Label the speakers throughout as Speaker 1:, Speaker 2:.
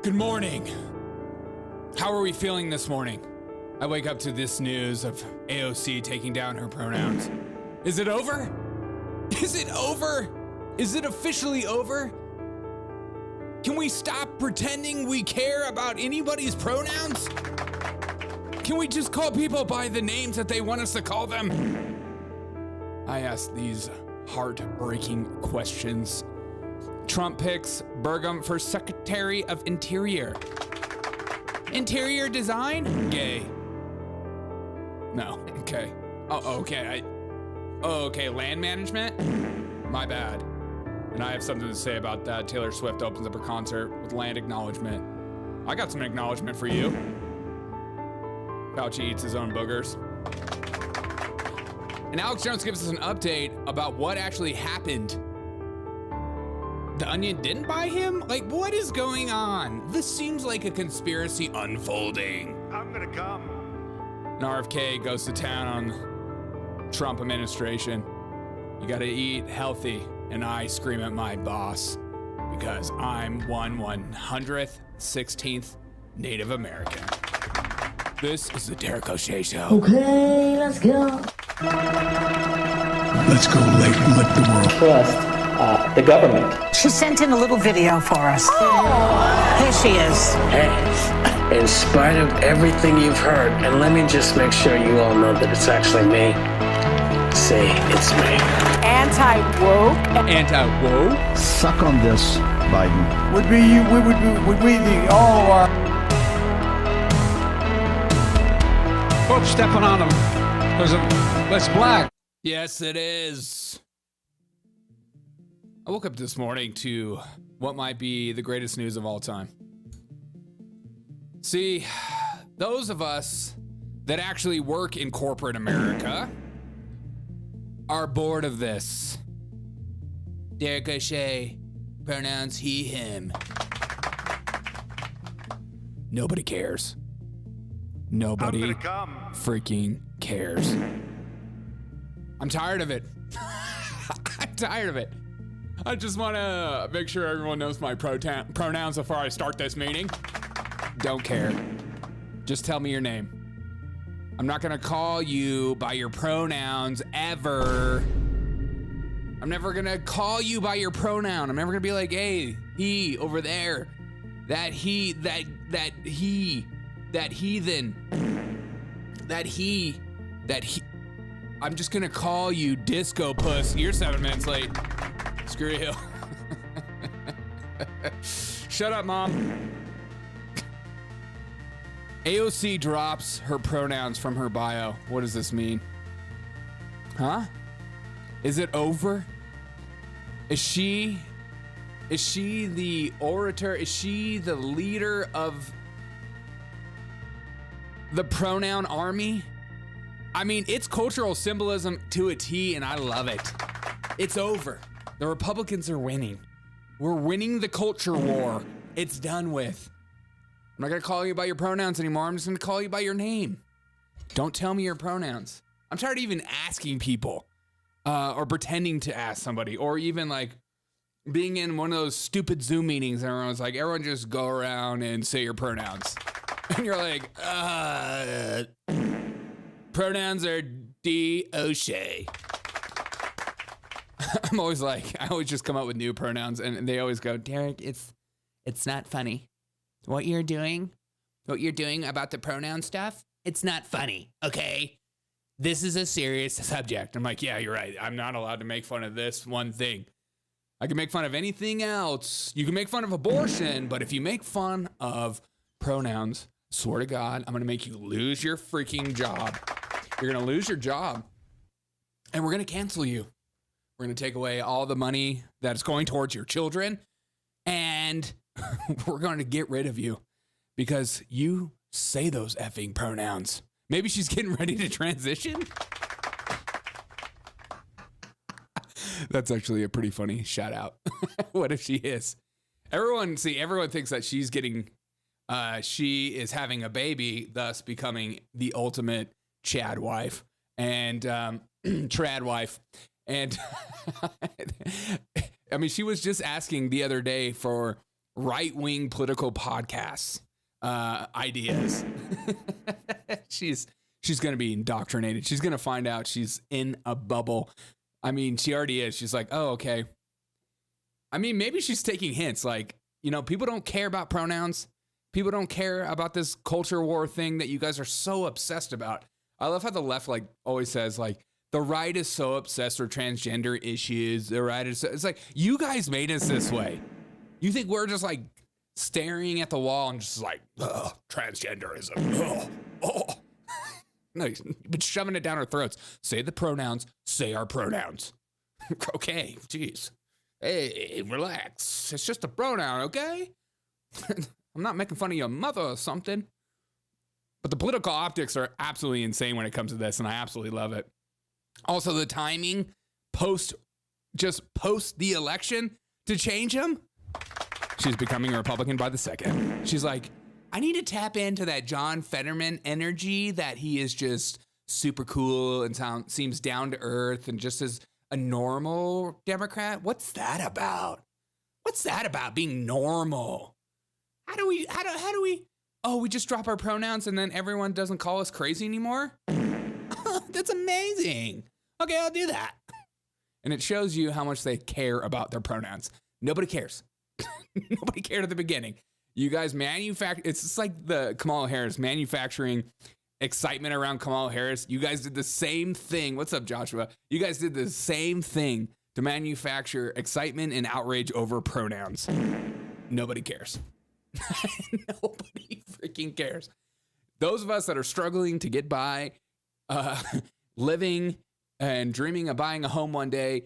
Speaker 1: Good morning. How are we feeling this morning? I wake up to this news of AOC taking down her pronouns. Is it over? Is it over? Is it officially over? Can we stop pretending we care about anybody's pronouns? Can we just call people by the names that they want us to call them? I ask these heartbreaking questions. Trump picks Burgum for Secretary of Interior. Interior design? Gay. No, okay. Oh, okay. Okay, land management? My bad. And I have something to say about that. Taylor Swift opens up her concert with land acknowledgement. I got some acknowledgement for you. Fauci eats his own boogers. And Alex Jones gives us an update about what actually happened. The Onion didn't buy him? Like, what is going on? This seems like a conspiracy unfolding.
Speaker 2: I'm gonna come.
Speaker 1: And RFK goes to town on Trump administration. You gotta eat healthy. And I scream at my boss because I'm 1/116th Native American. This is the Derek O'Shea Show.
Speaker 3: Okay, let's go.
Speaker 4: Let's go late and let the world
Speaker 3: Trust the government.
Speaker 5: She sent in a little video for us. Oh. Here she is.
Speaker 6: Hey, in spite of everything you've heard, and let me just make sure you all know that it's actually me. Say, it's me.
Speaker 5: Anti-woke.
Speaker 1: Anti-woke?
Speaker 4: suck on this, Biden.
Speaker 7: Would we the all our
Speaker 2: Folks stepping on them because it's black.
Speaker 1: Yes, it is. I woke up this morning to what might be the greatest news of all time. See, those of us that actually work in corporate America are bored of this. Derek O'Shea, pronouns he, him. Nobody cares. Nobody
Speaker 2: I'm gonna come.
Speaker 1: freaking cares. I'm tired of it. I'm tired of it. I just want to make sure everyone knows my pronouns before I start this meeting. Don't care. Just tell me your name. I'm not gonna call you by your pronouns ever. I'm never gonna call you by your pronoun. I'm never gonna be like, hey, he over there. That he, that he, that heathen, that he. I'm just gonna call you disco puss. You're 7 minutes late. Screw you. Shut up, Mom. AOC drops her pronouns from her bio. What does this mean? Huh? Is it over? Is she the orator? Is she the leader of the pronoun army? I mean, it's cultural symbolism to a T, and I love it. It's over. The Republicans are winning. We're winning the culture war. It's done with. I'm not gonna call you by your pronouns anymore. I'm just gonna call you by your name. Don't tell me your pronouns. I'm tired of even asking people, or pretending to ask somebody, or even like being in one of those stupid Zoom meetings and everyone's like, everyone just go around and say your pronouns. And you're like, pronouns are D. O'Shea. I'm always like, I always just come up with new pronouns and they always go, Derek, it's not funny. What you're doing about the pronoun stuff, it's not funny, okay? This is a serious subject. I'm like, yeah, you're right. I'm not allowed to make fun of this one thing. I can make fun of anything else. You can make fun of abortion, but if you make fun of pronouns, swear to God, I'm gonna make you lose your freaking job. You're gonna lose your job and we're gonna cancel you. We're gonna take away all the money that's going towards your children and we're going to get rid of you because you say those effing pronouns. Maybe she's getting ready to transition. That's actually a pretty funny shout out. What if she is? Everyone thinks that she is having a baby, thus becoming the ultimate Chad wife and trad wife. And I mean, she was just asking the other day for right-wing political podcasts ideas. She's going to be indoctrinated. She's going to find out she's in a bubble. I mean, she already is. She's like, oh, okay. I mean, maybe she's taking hints. Like, you know, people don't care about pronouns. People don't care about this culture war thing that you guys are so obsessed about. I love how the left like always says like the right is so obsessed with transgender issues. The right is it's like you guys made us this way. You think we're just like staring at the wall and just like transgenderism? No, you've been shoving it down our throats. Say the pronouns. Say our pronouns. Okay, jeez. Hey, relax. It's just a pronoun, okay? I'm not making fun of your mother or something. But the political optics are absolutely insane when it comes to this, and I absolutely love it. Also, the timing post the election to change him. She's becoming a Republican by the second. She's like, I need to tap into that John Fetterman energy that he is just super cool and seems down to earth and just as a normal Democrat. What's that about? What's that about being normal? How do we, oh, we just drop our pronouns and then everyone doesn't call us crazy anymore? That's amazing. Okay, I'll do that. And it shows you how much they care about their pronouns. Nobody cares. Nobody cared at the beginning. You guys it's just like the Kamala Harris manufacturing excitement around Kamala Harris. You guys did the same thing. What's up, Joshua? You guys did the same thing to manufacture excitement and outrage over pronouns. Nobody cares. Nobody freaking cares. Those of us that are struggling to get by, living and dreaming of buying a home one day,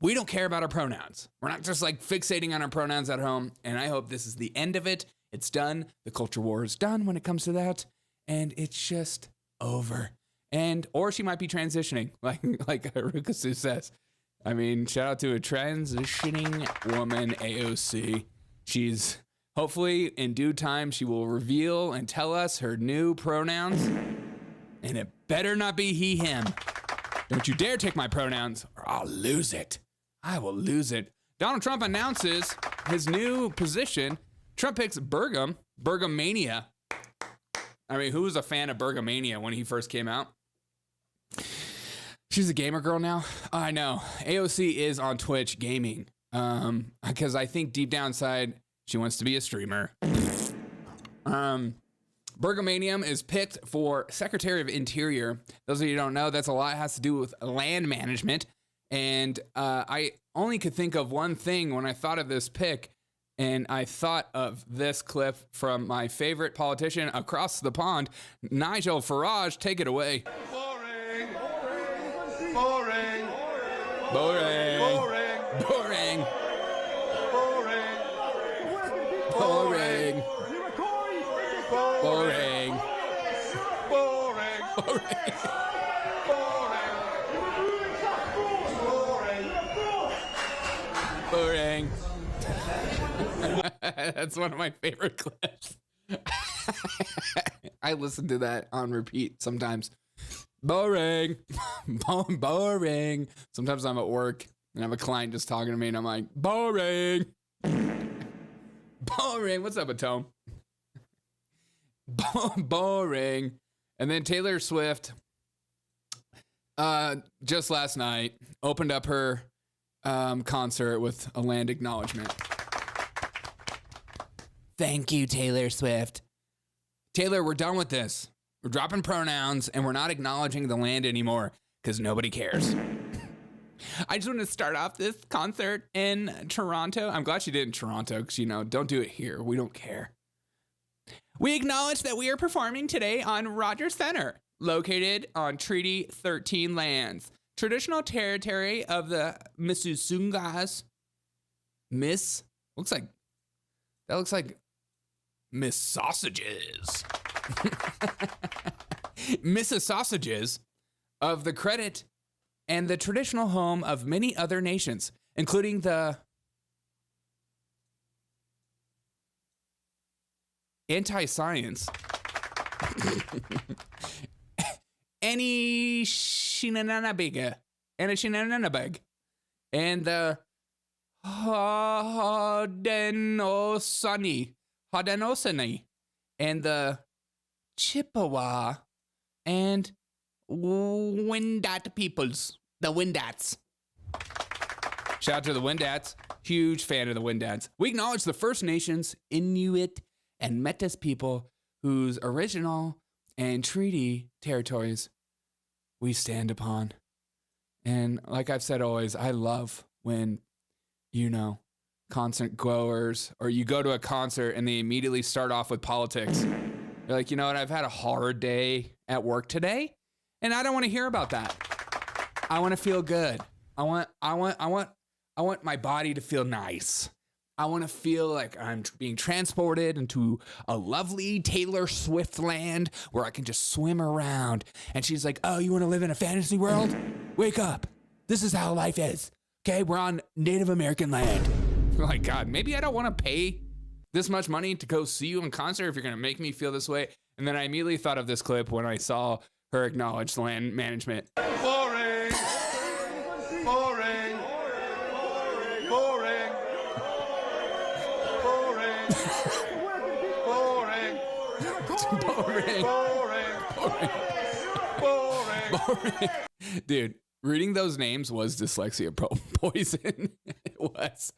Speaker 1: we don't care about our pronouns. We're not just like fixating on our pronouns at home. And I hope this is the end of it. It's done. The culture war is done when it comes to that. And it's just over. Or she might be transitioning, like Harukasu says. I mean, shout out to a transitioning woman, AOC. She's hopefully in due time, she will reveal and tell us her new pronouns. And it better not be he, him. Don't you dare take my pronouns or I'll lose it. I will lose it. Donald Trump announces his new position. Trump picks Burgum, Burgumania. I mean, who was a fan of Burgumania when he first came out? She's a gamer girl now. I know. AOC is on Twitch gaming. Because I think deep down inside, she wants to be a streamer. Burgumanium is picked for Secretary of Interior. Those of you who don't know, that's a lot. It has to do with land management. And I only could think of one thing when I thought of this pick. And I thought of this clip from my favorite politician across the pond, Nigel Farage. Take it away.
Speaker 8: Boring. Boring.
Speaker 1: Boring.
Speaker 8: Boring.
Speaker 1: Boring.
Speaker 8: Boring.
Speaker 1: Boring. Boring.
Speaker 8: Boring.
Speaker 1: Boring. Boring. That's one of my favorite clips. I listen to that on repeat sometimes. Boring. Boring. Sometimes I'm at work and I have a client just talking to me and I'm like, boring. Boring. What's up, Atome? Boring. And then Taylor Swift, just last night, opened up her concert with a land acknowledgement. Thank you, Taylor Swift. Taylor, we're done with this. We're dropping pronouns and we're not acknowledging the land anymore because nobody cares. I just want to start off this concert in Toronto. I'm glad she did in Toronto because, you know, don't do it here. We don't care. We acknowledge that we are performing today on Rogers Center, located on Treaty 13 lands, traditional territory of the Mississaugas. Looks like Miss Sausages. Mrs. Sausages of the credit and the traditional home of many other nations, including the anti-science Anishinaabe and the Haudenosaunee, and the Chippewa and Wendat peoples. The Wendats. Shout out to the Wendats. Huge fan of the Wendats. We acknowledge the First Nations, Inuit, and Metis people whose original and treaty territories we stand upon. And like I've said always, I love when, concert goers, or you go to a concert and they immediately start off with politics. You're like, you know what? I've had a hard day at work today, and I don't want to hear about that. I want to feel good. I want my body to feel nice. I want to feel like I'm being transported into a lovely Taylor Swift land where I can just swim around. And she's like, oh, you want to live in a fantasy world? Wake up. This is how life is. Okay, we're on Native American land. Like, God, maybe I don't want to pay this much money to go see you in concert if you're going to make me feel this way. And then I immediately thought of this clip when I saw her acknowledge land management.
Speaker 8: Boring. Boring. Boring. Boring. Boring.
Speaker 1: Boring.
Speaker 8: Boring. Boring.
Speaker 1: Boring. Dude, reading those names was dyslexia poison. It was.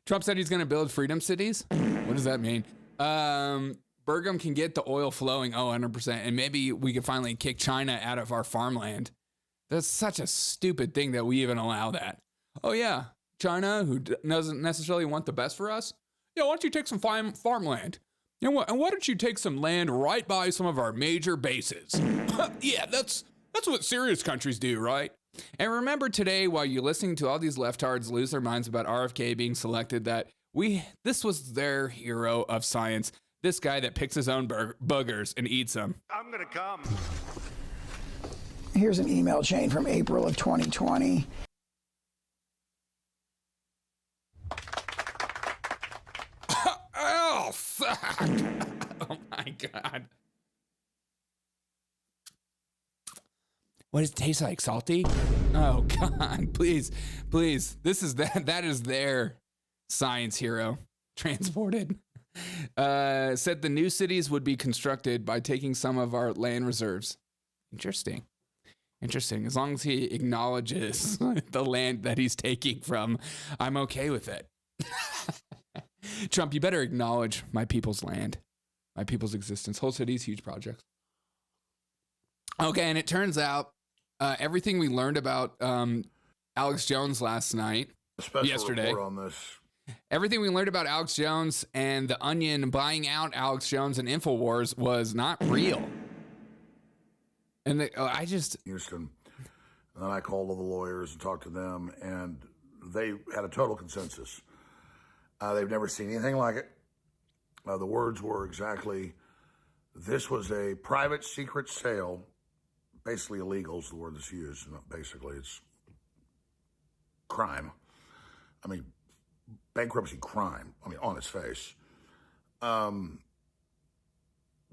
Speaker 1: Trump said he's going to build freedom cities. What does that mean? Burgum can get the oil flowing, 100%. And maybe we can finally kick China out of our farmland. That's such a stupid thing that we even allow that. Oh, yeah. China, who doesn't necessarily want the best for us. Yeah, why don't you take some farmland? And why don't you take some land right by some of our major bases? Yeah, that's what serious countries do, right? And remember today, while you're listening to all these leftards lose their minds about RFK being selected, that this was their hero of science. This guy that picks his own boogers and eats them.
Speaker 8: I'm gonna come.
Speaker 5: Here's an email chain from April of 2020.
Speaker 1: Oh, fuck. Oh, my God. What does it taste like? Salty? Oh, God. Please. That is their science hero. Transported. Said the new cities would be constructed by taking some of our land reserves. Interesting. As long as he acknowledges the land that he's taking from, I'm okay with it. Trump, you better acknowledge my people's land, my people's existence. Whole cities, huge projects. Okay, and it turns out everything we learned about Alex Jones yesterday.
Speaker 4: Report on this.
Speaker 1: Everything we learned about Alex Jones and the Onion buying out Alex Jones and Infowars was not real. And
Speaker 4: Houston. And then I called all the lawyers and talked to them, and they had a total consensus. They've never seen anything like it. The words were exactly, this was a private secret sale. Basically illegal is the word that's used. Basically, it's crime. I mean, bankruptcy crime. I mean, on its face.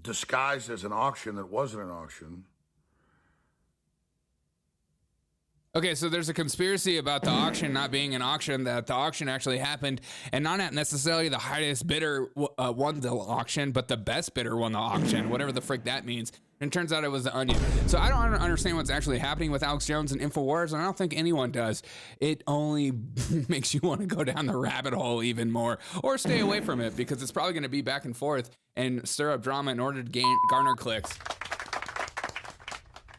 Speaker 4: Disguised as an auction that wasn't an auction.
Speaker 1: Okay, so there's a conspiracy about the auction not being an auction, that the auction actually happened, and not necessarily the highest bidder won the auction, but the best bidder won the auction, whatever the frick that means. And it turns out it was the Onion. So I don't understand what's actually happening with Alex Jones and Infowars, and I don't think anyone does. It only makes you want to go down the rabbit hole even more, or stay away from it, because it's probably going to be back and forth and stir up drama in order to garner clicks.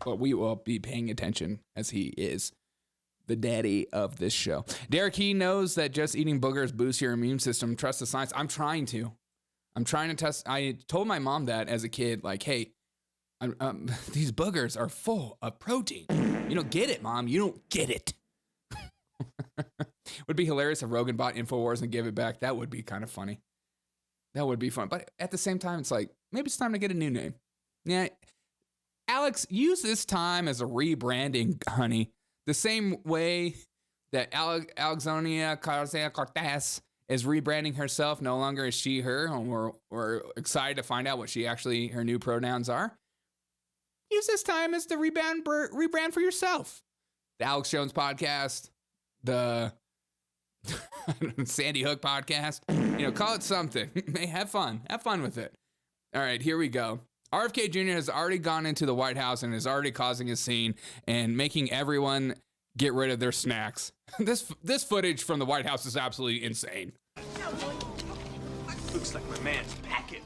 Speaker 1: But we will be paying attention, as he is the daddy of this show. Derek, he knows that just eating boogers boosts your immune system. Trust the science. I'm trying to test. I told my mom that as a kid, like, hey, these boogers are full of protein. You don't get it, Mom. You don't get it. Would be hilarious if Rogan bought Infowars and gave it back. That would be kind of funny. That would be fun. But at the same time, it's like, maybe it's time to get a new name. Yeah. Alex, use this time as a rebranding, honey. The same way that Alexandria Cortez is rebranding herself. No longer is she her, and we're excited to find out what her new pronouns are. Use this time as the rebrand for yourself. the Alex Jones podcast, the Sandy Hook podcast. You know, call it something. Hey, have fun. Have fun with it. All right, here we go. RFK Jr. has already gone into the White House and is already causing a scene and making everyone get rid of their snacks. This footage from the White House is absolutely insane.
Speaker 8: Looks like my man's packing.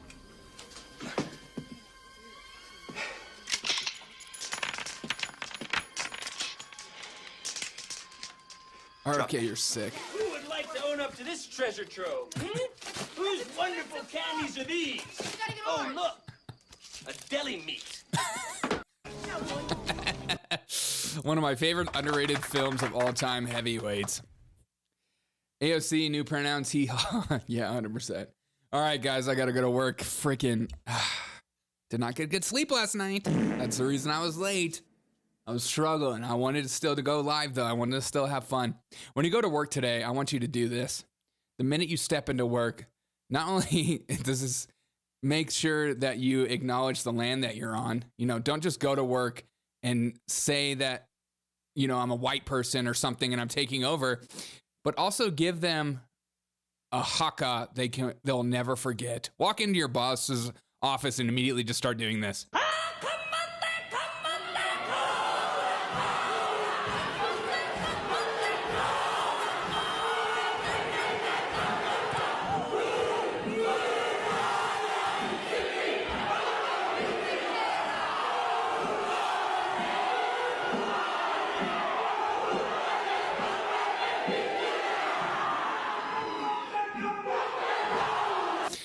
Speaker 1: RFK, you're sick.
Speaker 9: Who would like to own up to this treasure trove? Whose wonderful candies are these? Oh, look, a deli meat.
Speaker 1: One of my favorite underrated films of all time, Heavyweights. AOC, new pronouns, he, yeah, 100%. All right, guys, I got to go to work. Freaking did not get good sleep last night. That's the reason I was late. I was struggling. I wanted to go live, though. I wanted to still have fun. When you go to work today, I want you to do this. The minute you step into work, not only does this make sure that you acknowledge the land that you're on, you know, don't just go to work and say that, you know, I'm a white person or something and I'm taking over, but also give them a haka they'll never forget. Walk into your boss's office and immediately just start doing this.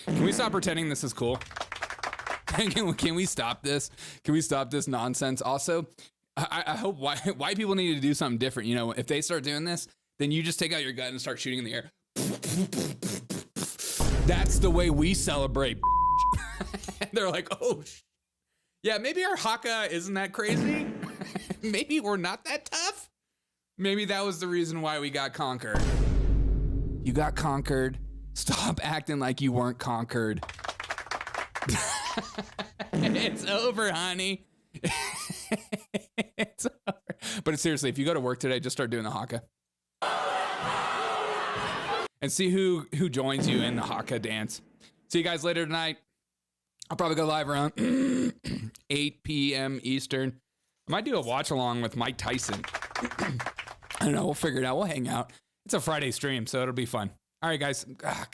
Speaker 1: Can we stop pretending this is cool? Can we stop this? Can we stop this nonsense? Also, I hope white people need to do something different. You know, if they start doing this, then you just take out your gun and start shooting in the air. That's the way we celebrate. They're like, oh, yeah, maybe our haka isn't that crazy. Maybe we're not that tough. Maybe that was the reason why we got conquered. You got conquered. Stop acting like you weren't conquered. It's over, honey. It's over. But seriously, if you go to work today, just start doing the haka. And see who joins you in the haka dance. See you guys later tonight. I'll probably go live around 8 p.m. Eastern. I might do a watch along with Mike Tyson. I don't know. We'll figure it out. We'll hang out. It's a Friday stream, so it'll be fun. All right, guys. God.